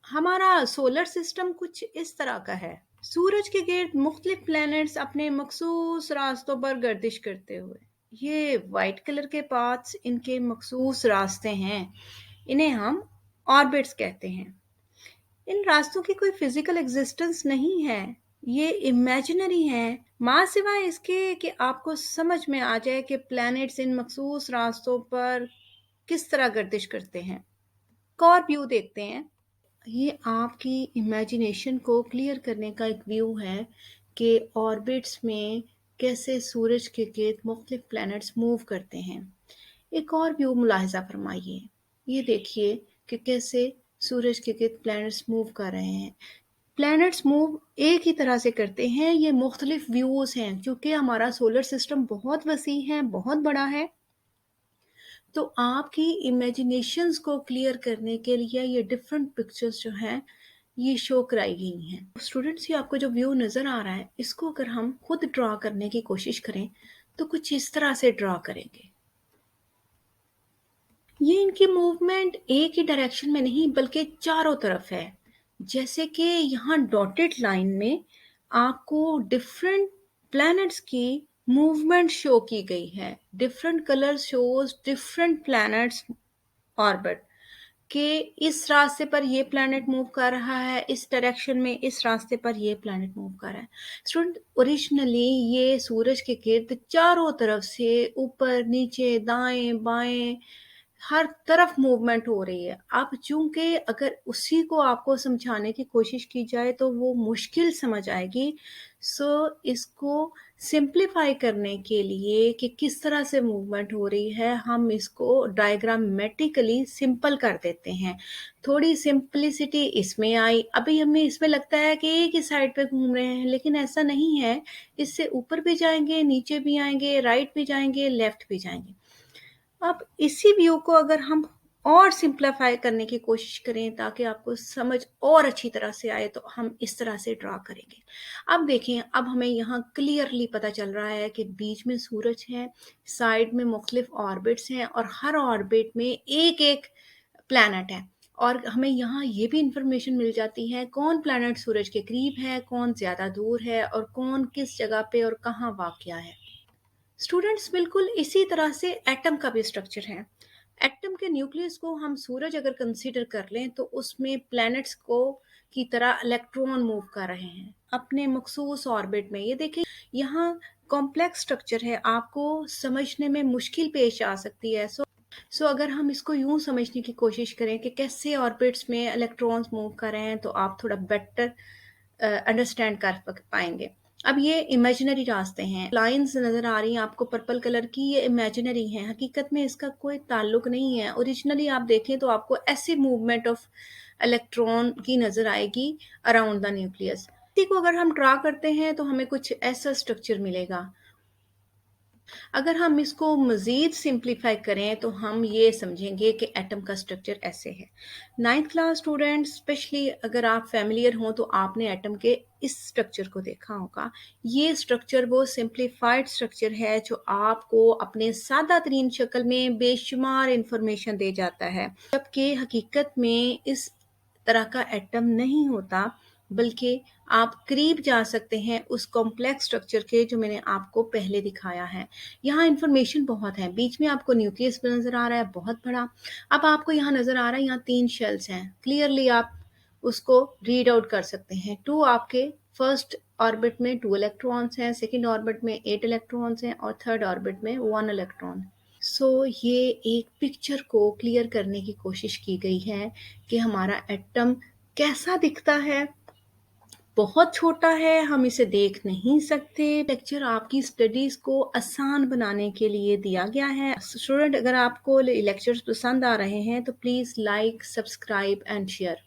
हमारा solar system कुछ इस तरह का है। सूरज के गिर्द मुख्तलिफ प्लैनेट्स अपने मखसूस रास्तों पर गर्दिश करते हुए। ये वाइट कलर के पाथ्स इनके मखसूस रास्ते हैं। इन्हें हम ऑर्बिट्स कहते हैं। इन रास्तों की कोई फिजिकल एग्जिस्टेंस नहीं है। ये इमेजिनरी हैं। माँ सिवाय इसके कि आपको समझ में आ जाए कि प्लैनेट्स इन मखसूस रास्तों पर किस तरह गर्दिश करते हैं। एक और व्यू देखते हैं। ये आपकी इमेजिनेशन को क्लियर करने का एक व्यू है कि ऑर्बिट्स में कैसे सूरज के गिर्द मुख्तलिफ प्लैनेट्स मूव करते हैं। एक और व्यू मुलाहिजा फरमाइए। ये देखिए कि कैसे सूरज के गिर्द प्लैनेट्स मूव कर रहे हैं। प्लैनेट्स मूव एक ही तरह से करते हैं। ये मुख्तलिफ व्यूज़ हैं क्योंकि हमारा सोलर सिस्टम बहुत वसी है, बहुत बड़ा है। तो आपकी इमेजिनेशंस को क्लियर करने के लिए ये डिफरेंट पिक्चर्स जो हैं ये शो कराई गई हैं। स्टूडेंट्स, ये आपको जो व्यू नज़र आ रहा है इसको अगर हम खुद ड्रा करने की कोशिश करें तो कुछ इस तरह से ड्रा करेंगे। ये इनकी मूवमेंट एक ही डायरेक्शन में नहीं बल्कि चारों तरफ है। जैसे कि यहाँ डॉटेड लाइन में आपको डिफरेंट प्लैनेट्स की मूवमेंट शो की गई है। Different colour shows different planets orbit कि इस रास्ते पर ये प्लैनेट मूव कर रहा है, इस डायरेक्शन में इस रास्ते पर ये प्लैनेट मूव कर रहा है। स्टूडेंट, ओरिजिनली ये सूरज के गिर्द चारों तरफ से ऊपर नीचे दाएं बाएं हर तरफ मूवमेंट हो रही है। अब चूंकि अगर उसी को आपको समझाने की कोशिश की जाए तो वो मुश्किल समझ आएगी। सो इसको सिंप्लीफाई करने के लिए कि किस तरह से मूवमेंट हो रही है, हम इसको डायग्रामेटिकली सिंपल कर देते हैं। थोड़ी सिंपलिसिटी इसमें आई। अभी हमें इसमें लगता है कि एक ही साइड पे घूम रहे हैं, लेकिन ऐसा नहीं है। इससे ऊपर भी जाएंगे, नीचे भी आएंगे, राइट भी जाएंगे, लेफ्ट भी जाएंगे। अब इसी व्यू को अगर हम और सिंप्लीफाई करने की कोशिश करें ताकि आपको समझ और अच्छी तरह से आए तो हम इस तरह से ड्रा करेंगे। अब देखिए, अब हमें यहाँ क्लियरली पता चल रहा है कि बीच में सूरज है, साइड में मुख्तलिफ ऑर्बिट्स हैं और हर ऑर्बिट में एक एक प्लैनेट है। और हमें यहाँ ये भी इंफॉर्मेशन मिल जाती है कौन प्लैनेट सूरज के करीब है, कौन ज़्यादा दूर है और कौन किस जगह पे और कहाँ वाक़या है। स्टूडेंट्स, बिल्कुल इसी तरह से एटम का भी स्ट्रक्चर है। एटम के न्यूक्लियस को हम सूरज अगर कंसीडर कर लें तो उसमें प्लैनेट्स को की तरह इलेक्ट्रॉन मूव कर रहे हैं अपने मखसूस ऑर्बिट में। ये देखिए, यहाँ कॉम्प्लेक्स स्ट्रक्चर है, आपको समझने में मुश्किल पेश आ सकती है। सो अगर हम इसको यूं समझने की कोशिश करें कि कैसे ऑर्बिट्स में इलेक्ट्रॉन्स मूव कर रहे हैं तो आप थोड़ा बेटर अंडरस्टैंड कर पाएंगे। अब ये इमेजिनरी रास्ते हैं। लाइंस नजर आ रही हैं आपको पर्पल कलर की, ये इमेजिनरी हैं। हकीकत में इसका कोई ताल्लुक नहीं है। ओरिजिनली आप देखें तो आपको ऐसी मूवमेंट ऑफ इलेक्ट्रॉन की नजर आएगी अराउंड द न्यूक्लियस। इसी को अगर हम ड्रा करते हैं तो हमें कुछ ऐसा स्ट्रक्चर मिलेगा। अगर हम इसको मज़ीद सिंप्लीफाई करें तो हम ये समझेंगे कि एटम का स्ट्रक्चर ऐसे है। 9th क्लास स्टूडेंट्स, स्पेशली अगर आप फैमिलियर हों तो आपने एटम के इस स्ट्रक्चर को देखा होगा। ये स्ट्रक्चर वो सिंप्लीफाइड स्ट्रक्चर है जो आपको अपने सादा तरीन शक्ल में बेशुमार इंफॉर्मेशन दे जाता है, जबकि हकीकत में इस तरह का एटम नहीं होता, बल्कि आप करीब जा सकते हैं उस कॉम्प्लेक्स स्ट्रक्चर के जो मैंने आपको पहले दिखाया है। यहाँ इंफॉर्मेशन बहुत है। बीच में आपको न्यूक्लियस नजर आ रहा है बहुत बड़ा। अब आपको यहाँ नजर आ रहा है, यहाँ 3 शेल्स हैं। क्लियरली आप उसको रीड आउट कर सकते हैं। 2 आपके फर्स्ट ऑर्बिट में 2 इलेक्ट्रॉन्स हैं, सेकेंड ऑर्बिट में 8 इलेक्ट्रॉन्स हैं और थर्ड ऑर्बिट में 1 इलेक्ट्रॉन। सो ये एक पिक्चर को क्लियर करने की कोशिश की गई है कि हमारा एटम कैसा दिखता है। बहुत छोटा है, हम इसे देख नहीं सकते। लेक्चर आपकी स्टडीज को आसान बनाने के लिए दिया गया है। स्टूडेंट, अगर आपको लेक्चर्स पसंद आ रहे हैं तो please like, subscribe and share.